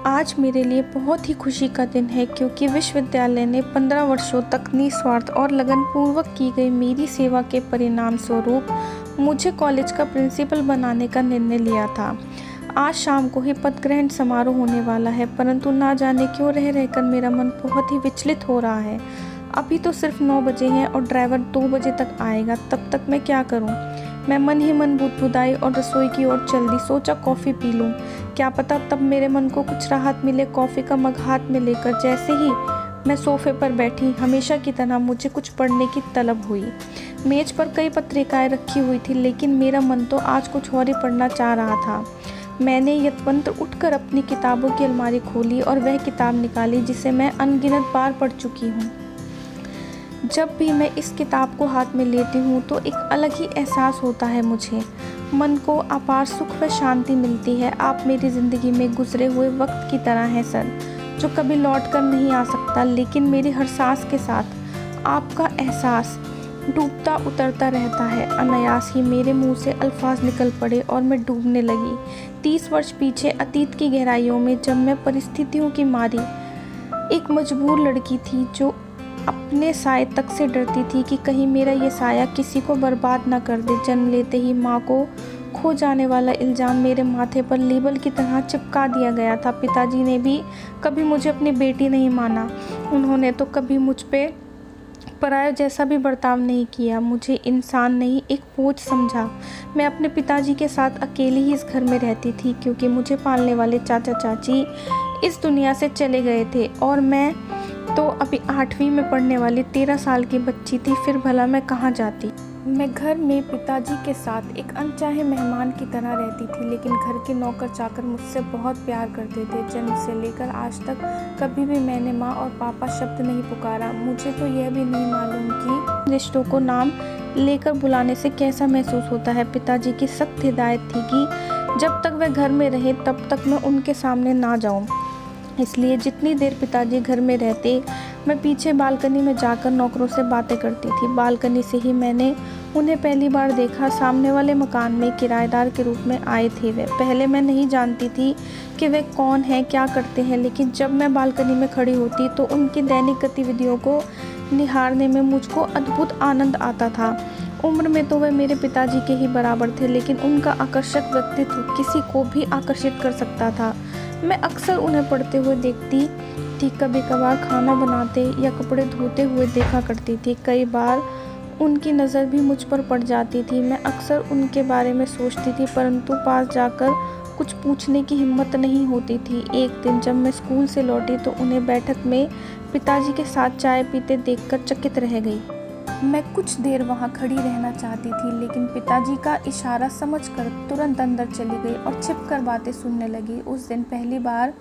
आज मेरे लिए बहुत ही खुशी का दिन है क्योंकि विश्वविद्यालय ने 15 वर्षों तक निस्वार्थ और लगनपूर्वक की गई मेरी सेवा के परिणाम स्वरूप मुझे कॉलेज का प्रिंसिपल बनाने का निर्णय लिया था। आज शाम को ही पदग्रहण समारोह होने वाला है, परंतु ना जाने क्यों रह रहकर मेरा मन बहुत ही विचलित हो रहा है। अभी तो सिर्फ 9 बजे हैं और ड्राइवर 2 बजे तक आएगा, तब तक मैं क्या करूं? मैं मन ही मन बुदबुदाई और रसोई की ओर चल दी। सोचा कॉफ़ी पी लूं, क्या पता तब मेरे मन को कुछ राहत मिले। कॉफ़ी का मग हाथ में लेकर जैसे ही मैं सोफे पर बैठी, हमेशा की तरह मुझे कुछ पढ़ने की तलब हुई। मेज पर कई पत्रिकाएं रखी हुई थी, लेकिन मेरा मन तो आज कुछ और ही पढ़ना चाह रहा था। मैंने यत्वंत उठकर अपनी किताबों की अलमारी खोली और वह किताब निकाली जिसे मैं अनगिनत बार पढ़ चुकी हूँ। जब भी मैं इस किताब को हाथ में लेती हूँ तो एक अलग ही एहसास होता है। मुझे मन को अपार सुख व शांति मिलती है। आप मेरी ज़िंदगी में गुजरे हुए वक्त की तरह हैं सर, जो कभी लौट कर नहीं आ सकता, लेकिन मेरी हर सांस के साथ आपका एहसास डूबता उतरता रहता है। अनायास ही मेरे मुंह से अल्फाज निकल पड़े और मैं डूबने लगी। 30 वर्ष पीछे अतीत की गहराइयों में जब मैं परिस्थितियों की मारी एक मजबूर लड़की थी जो अपने साए तक से डरती थी कि कहीं मेरा ये साया किसी को बर्बाद ना कर दे। जन्म लेते ही माँ को खो जाने वाला इल्ज़ाम मेरे माथे पर लेबल की तरह चिपका दिया गया था। पिताजी ने भी कभी मुझे अपनी बेटी नहीं माना। उन्होंने तो कभी मुझ पे पराया जैसा भी बर्ताव नहीं किया। मुझे इंसान नहीं, एक बोझ समझा। मैं अपने पिताजी के साथ अकेली ही इस घर में रहती थी क्योंकि मुझे पालने वाले चाचा चाची इस दुनिया से चले गए थे और मैं तो अभी 8वीं में पढ़ने वाली 13 साल की बच्ची थी। फिर भला मैं कहाँ जाती? मैं घर में पिताजी के साथ एक अनचाहे मेहमान की तरह रहती थी, लेकिन घर के नौकर चाकर मुझसे बहुत प्यार करते थे। जन्म से लेकर आज तक कभी भी मैंने माँ और पापा शब्द नहीं पुकारा। मुझे तो यह भी नहीं मालूम कि रिश्तों को नाम लेकर बुलाने से कैसा महसूस होता है। पिताजी की सख्त हिदायत थी कि जब तक वह घर में रहे तब तक मैं उनके सामने ना जाऊँ। इसलिए जितनी देर पिताजी घर में रहते, मैं पीछे बालकनी में जाकर नौकरों से बातें करती थी। बालकनी से ही मैंने उन्हें पहली बार देखा। सामने वाले मकान में किराएदार के रूप में आए थे वे। पहले मैं नहीं जानती थी कि वे कौन हैं, क्या करते हैं, लेकिन जब मैं बालकनी में खड़ी होती तो उनकी दैनिक गतिविधियों को निहारने में मुझको अद्भुत आनंद आता था। उम्र में तो वे मेरे पिताजी के ही बराबर थे, लेकिन उनका आकर्षक व्यक्तित्व किसी को भी आकर्षित कर सकता था। मैं अक्सर उन्हें पढ़ते हुए देखती थी, कभी कभार खाना बनाते या कपड़े धोते हुए देखा करती थी। कई बार उनकी नज़र भी मुझ पर पड़ जाती थी। मैं अक्सर उनके बारे में सोचती थी, परंतु पास जाकर कुछ पूछने की हिम्मत नहीं होती थी। एक दिन जब मैं स्कूल से लौटी तो उन्हें बैठक में पिताजी के साथ चाय पीते देखकर चकित रह गई। मैं कुछ देर वहाँ खड़ी रहना चाहती थी, लेकिन पिताजी का इशारा समझकर तुरंत अंदर चली गई और छिपकर बातें सुनने लगी। उस दिन पहली बार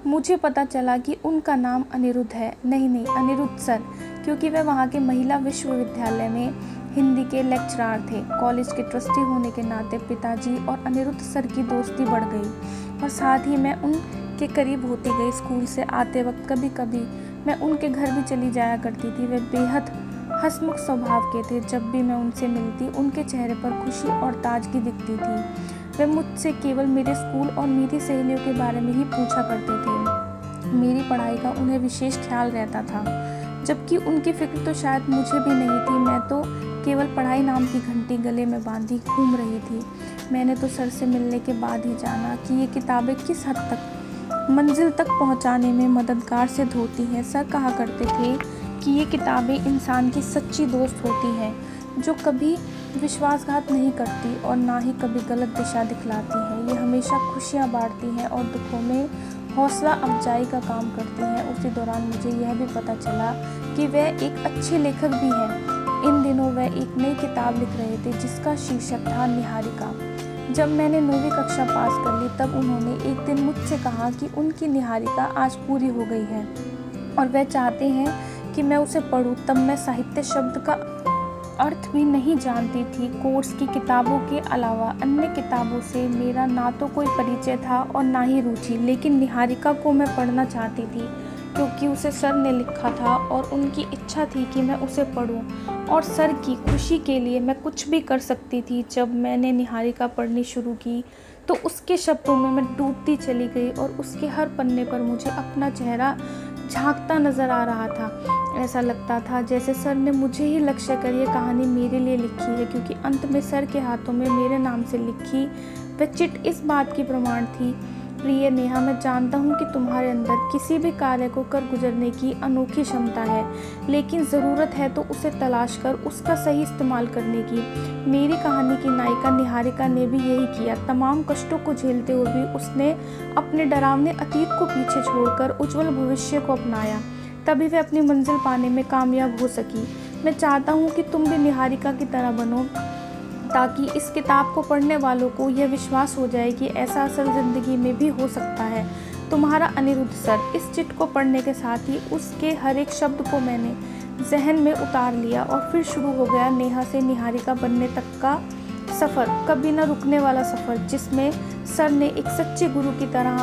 मुझे पता चला कि उनका नाम अनिरुद्ध है। नहीं, अनिरुद्ध सर, क्योंकि वे वहाँ के महिला विश्वविद्यालय में हिंदी के लेक्चरार थे। कॉलेज के ट्रस्टी होने के नाते पिताजी और अनिरुद्ध सर की दोस्ती बढ़ गई और साथ ही मैं उनके करीब होती गई। स्कूल से आते वक्त कभी कभी मैं उनके घर भी चली जाया करती थी। वे बेहद हंसमुख स्वभाव के थे। जब भी मैं उनसे मिलती उनके चेहरे पर खुशी और ताजगी दिखती थी। वे मुझसे केवल मेरे स्कूल और मेरी सहेलियों के बारे में ही पूछा करते थे। मेरी पढ़ाई का उन्हें विशेष ख्याल रहता था, जबकि उनकी फिक्र तो शायद मुझे भी नहीं थी। मैं तो केवल पढ़ाई नाम की घंटी गले में बांधी घूम रही थी। मैंने तो सर से मिलने के बाद ही जाना कि ये किताबें किस हद तक मंजिल तक पहुंचाने में मददगार सिद्ध होती हैं। सर कहा करते थे कि ये किताबें इंसान की सच्ची दोस्त होती हैं, जो कभी विश्वासघात नहीं करती और ना ही कभी गलत दिशा दिखलाती हैं। ये हमेशा खुशियाँ बांटती हैं और दुखों में हौसला अफजाई का काम करती हैं। उसी दौरान मुझे यह भी पता चला कि वह एक अच्छे लेखक भी हैं। इन दिनों वह एक नई किताब लिख रहे थे जिसका शीर्षक था निहारिका। जब मैंने 9वीं कक्षा पास कर ली तब उन्होंने एक दिन मुझसे कहा कि उनकी निहारिका आज पूरी हो गई है और वह चाहते हैं कि मैं उसे पढूं। तब मैं साहित्य शब्द का अर्थ भी नहीं जानती थी। कोर्स की किताबों के अलावा अन्य किताबों से मेरा ना तो कोई परिचय था और ना ही रुचि, लेकिन निहारिका को मैं पढ़ना चाहती थी क्योंकि उसे सर ने लिखा था और उनकी इच्छा थी कि मैं उसे पढूं और सर की खुशी के लिए मैं कुछ भी कर सकती थी। जब मैंने निहारिका पढ़नी शुरू की तो उसके शब्दों में मैं डूबती चली गई और उसके हर पन्ने पर मुझे अपना चेहरा झांकता नज़र आ रहा था। ऐसा लगता था जैसे सर ने मुझे ही लक्ष्य कर ये कहानी मेरे लिए लिखी है, क्योंकि अंत में सर के हाथों में मेरे नाम से लिखी वह चिट इस बात की प्रमाण थी। प्रिय नेहा, मैं जानता हूँ कि तुम्हारे अंदर किसी भी कार्य को कर गुजरने की अनोखी क्षमता है, लेकिन ज़रूरत है तो उसे तलाश कर उसका सही इस्तेमाल करने की। मेरी कहानी की नायिका निहारिका ने भी यही किया। तमाम कष्टों को झेलते हुए भी उसने अपने डरावने अतीत को पीछे छोड़कर उज्जवल भविष्य को अपनाया, तभी वह अपनी मंजिल पाने में कामयाब हो सकी। मैं चाहता हूँ कि तुम भी निहारिका की तरह बनो, ताकि इस किताब को पढ़ने वालों को यह विश्वास हो जाए कि ऐसा असल ज़िंदगी में भी हो सकता है। तुम्हारा अनिरुद्ध सर। इस चिट को पढ़ने के साथ ही उसके हर एक शब्द को मैंने जहन में उतार लिया और फिर शुरू हो गया नेहा से निहारिका बनने तक का सफ़र, कभी न रुकने वाला सफ़र, जिसमें सर ने एक सच्चे गुरु की तरह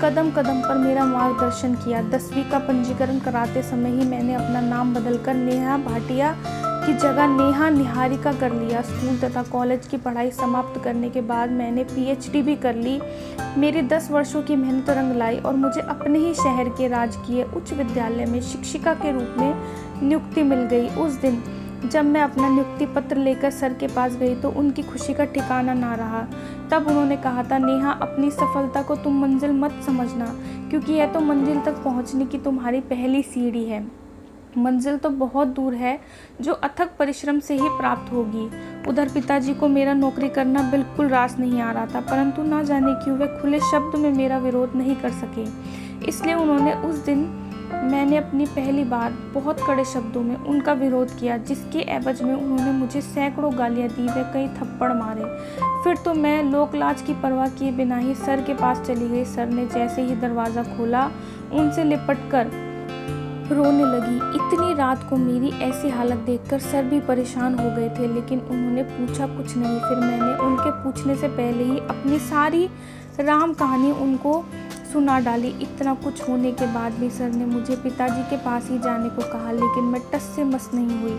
कदम कदम पर मेरा मार्गदर्शन किया। 10वीं का पंजीकरण कराते समय ही मैंने अपना नाम बदलकर नेहा भाटिया की जगह नेहा निहारिका कर लिया। स्कूल तथा कॉलेज की पढ़ाई समाप्त करने के बाद मैंने पीएचडी भी कर ली। मेरी 10 वर्षों की मेहनत रंग लाई और मुझे अपने ही शहर के राजकीय उच्च विद्यालय में शिक्षिका के रूप में नियुक्ति मिल गई। उस दिन जब मैं अपना नियुक्ति पत्र लेकर सर के पास गई तो उनकी खुशी का ठिकाना ना रहा। तब उन्होंने कहा था, नेहा, अपनी सफलता को तुम मंजिल मत समझना, क्योंकि यह तो मंजिल तक पहुंचने की तुम्हारी पहली सीढ़ी है। मंजिल तो बहुत दूर है, जो अथक परिश्रम से ही प्राप्त होगी। उधर पिताजी को मेरा नौकरी करना बिल्कुल रास नहीं आ रहा था, परंतु ना जाने क्यों वे खुले शब्द में मेरा विरोध नहीं कर सके। इसलिए उन्होंने उस दिन मैंने अपनी पहली बार बहुत कड़े शब्दों में उनका विरोध किया, जिसके एवज में उन्होंने मुझे सैकड़ों गालियां दी व कई थप्पड़ मारे। फिर तो मैं लोक लाज की परवाह किए बिना ही सर के पास चली गई। सर ने जैसे ही दरवाज़ा खोला, उनसे लिपटकर रोने लगी। इतनी रात को मेरी ऐसी हालत देखकर सर भी परेशान हो गए थे, लेकिन उन्होंने पूछा कुछ नहीं। फिर मैंने उनके पूछने से पहले ही अपनी सारी राम कहानी उनको सुना डाली। इतना कुछ होने के बाद भी सर ने मुझे पिताजी के पास ही जाने को कहा, लेकिन मैं टस से मस नहीं हुई।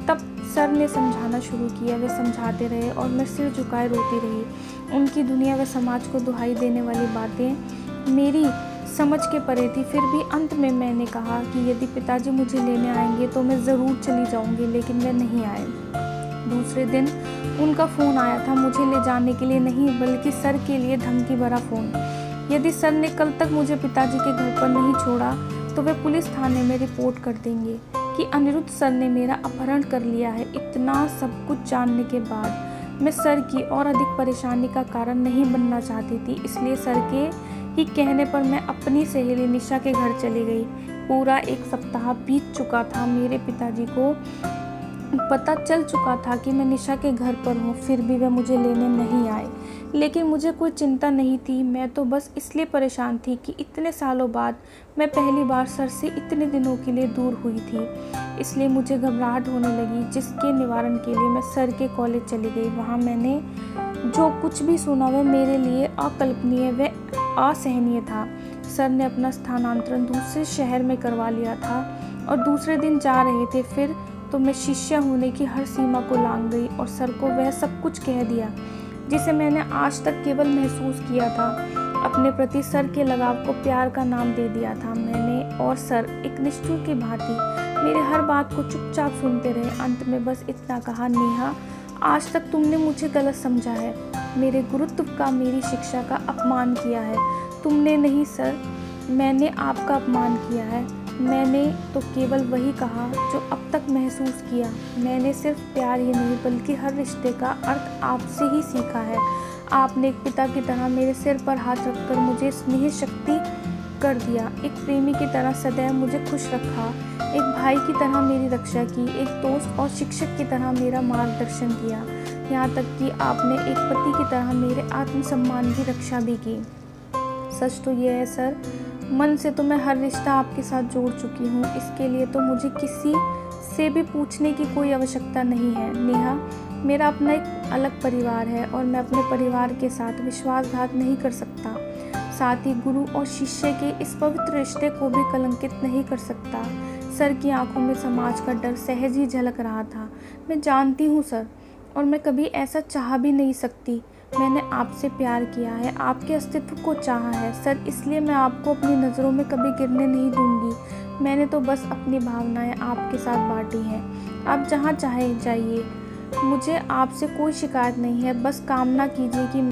तब सर ने समझाना शुरू किया। वे समझाते रहे और मैं सिर झुकाए रोती रही। उनकी दुनिया व समाज को दुहाई देने वाली बातें मेरी समझ के परे थी। फिर भी अंत में मैंने कहा कि यदि पिताजी मुझे लेने आएंगे तो मैं ज़रूर चली जाऊंगी, लेकिन वे नहीं आए। दूसरे दिन उनका फ़ोन आया था, मुझे ले जाने के लिए नहीं बल्कि सर के लिए धमकी भरा फ़ोन। यदि सर ने कल तक मुझे पिताजी के घर पर नहीं छोड़ा तो वे पुलिस थाने में रिपोर्ट कर देंगे कि अनिरुद्ध सर ने मेरा अपहरण कर लिया है। इतना सब कुछ जानने के बाद मैं सर की और अधिक परेशानी का कारण नहीं बनना चाहती थी, इसलिए सर के ही कहने पर मैं अपनी सहेली निशा के घर चली गई। पूरा 1 सप्ताह बीत चुका था। मेरे पिताजी को पता चल चुका था कि मैं निशा के घर पर हूँ, फिर भी वे मुझे लेने नहीं आए। लेकिन मुझे कोई चिंता नहीं थी। मैं तो बस इसलिए परेशान थी कि इतने सालों बाद मैं पहली बार सर से इतने दिनों के लिए दूर हुई थी। इसलिए मुझे घबराहट होने लगी, जिसके निवारण के लिए मैं सर के कॉलेज चली गई। वहाँ मैंने जो कुछ भी सुना वह मेरे लिए अकल्पनीय व असहनीय था। सर ने अपना स्थानांतरण दूसरे शहर में करवा लिया था और दूसरे दिन जा रहे थे। फिर तो मैं शिष्या होने की हर सीमा को लांघ गई और सर को वह सब कुछ कह दिया जिसे मैंने आज तक केवल महसूस किया था। अपने प्रति सर के लगाव को प्यार का नाम दे दिया था मैंने, और सर एक निष्ठुर की भांति मेरे हर बात को चुपचाप सुनते रहे। अंत में बस इतना कहा, नेहा, आज तक तुमने मुझे गलत समझा है। मेरे गुरुत्व का, मेरी शिक्षा का अपमान किया है। तुमने नहीं सर, मैंने आपका अपमान किया है। मैंने तो केवल वही कहा जो अब तक महसूस किया। मैंने सिर्फ प्यार ही नहीं बल्कि हर रिश्ते का अर्थ आपसे ही सीखा है। आपने एक पिता की तरह मेरे सिर पर हाथ रखकर मुझे स्नेह शक्ति कर दिया, एक प्रेमी की तरह सदैव मुझे खुश रखा, एक भाई की तरह मेरी रक्षा की, एक दोस्त और शिक्षक की तरह मेरा मार्गदर्शन किया, यहाँ तक कि आपने एक पति की तरह मेरे आत्मसम्मान की रक्षा भी की। सच तो ये है सर, मन से तो मैं हर रिश्ता आपके साथ जोड़ चुकी हूँ। इसके लिए तो मुझे किसी से भी पूछने की कोई आवश्यकता नहीं है। नेहा, मेरा अपना एक अलग परिवार है और मैं अपने परिवार के साथ विश्वासघात नहीं कर सकता। साथ ही गुरु और शिष्य के इस पवित्र रिश्ते को भी कलंकित नहीं कर सकता। सर की आंखों में समाज का डर सहज ही झलक रहा था। मैं जानती हूँ सर, और मैं कभी ऐसा चाह भी नहीं सकती। मैंने आपसे प्यार किया है, आपके अस्तित्व को चाहा है सर, इसलिए मैं आपको अपनी नज़रों में कभी गिरने नहीं दूंगी। मैंने तो बस अपनी भावनाएं आपके साथ बांटी हैं। आप जहाँ चाहे जाइए, मुझे आपसे कोई शिकायत नहीं है। बस कामना कीजिए कि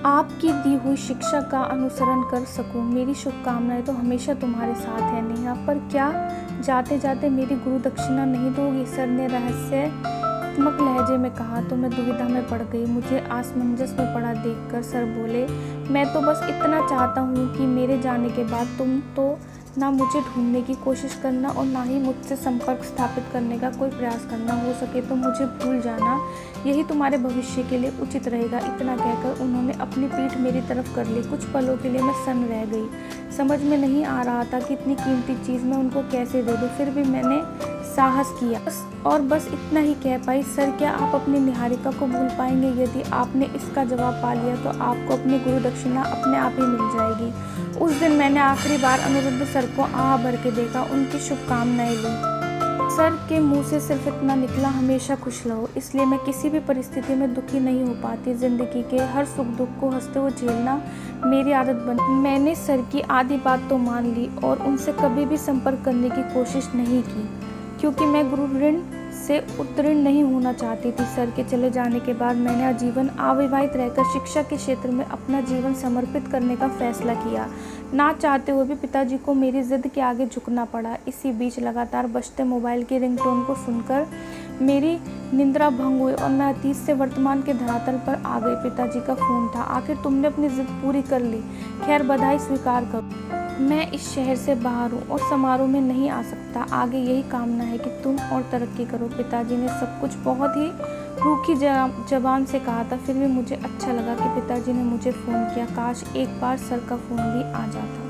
आपकी दी हुई शिक्षा का अनुसरण कर सकूं। मेरी शुभकामनाएं तो हमेशा तुम्हारे साथ है नेहा। पर क्या जाते जाते मेरी गुरु दक्षिणा नहीं दोगी? सर ने रहस्यात्मक लहजे में कहा। तो मैं दुविधा में पड़ गई। मुझे असमंजस में पड़ा देखकर सर बोले, मैं तो बस इतना चाहता हूँ कि मेरे जाने के बाद तुम तो ना मुझे ढूंढने की कोशिश करना और ना ही मुझसे संपर्क स्थापित करने का कोई प्रयास करना। हो सके तो मुझे भूल जाना, यही तुम्हारे भविष्य के लिए उचित रहेगा। इतना कहकर उन्होंने अपनी पीठ मेरी तरफ कर ली। कुछ पलों के लिए मैं सन्न रह गई। समझ में नहीं आ रहा था कि इतनी कीमती चीज़ मैं उनको कैसे दे दूँ। फिर भी मैंने साहस किया और बस इतना ही कह पाई, सर क्या आप अपनी निहारिका को भूल पाएंगे? यदि आपने इसका जवाब पा लिया तो आपको अपनी गुरु दक्षिणा अपने आप ही मिल जाएगी। उस दिन मैंने आखिरी बार अनिरुद्ध सर को आह भर के देखा, उनकी शुभकामनाएं ली। सर के मुंह से सिर्फ इतना निकला, हमेशा खुश रहो। इसलिए मैं किसी भी परिस्थिति में दुखी नहीं हो पाती। जिंदगी के हर सुख दुख को हंसते हुए झेलना मेरी आदत बनी। मैंने सर की आधी बात तो मान ली और उनसे कभी भी संपर्क करने की कोशिश नहीं की, क्योंकि मैं गुरु ऋण से उत्तीर्ण नहीं होना चाहती थी। सर के चले जाने के बाद मैंने आजीवन अविवाहित रहकर शिक्षा के क्षेत्र में अपना जीवन समर्पित करने का फैसला किया। ना चाहते हुए भी पिताजी को मेरी जिद के आगे झुकना पड़ा। इसी बीच लगातार बजते मोबाइल की रिंगटोन को सुनकर मेरी निंद्रा भंग हुई और मैं अतीत से वर्तमान के धरातल पर आ गई। पिताजी का फोन था। आखिर तुमने अपनी जिद पूरी कर ली। खैर, बधाई स्वीकार करो। मैं इस शहर से बाहर हूँ और समारोह में नहीं आ सकता। आगे यही कामना है कि तुम और तरक्की करो। पिताजी ने सब कुछ बहुत ही रूखी जबान से कहा था। फिर भी मुझे अच्छा लगा कि पिताजी ने मुझे फ़ोन किया। काश एक बार सर का फ़ोन भी आ जाता।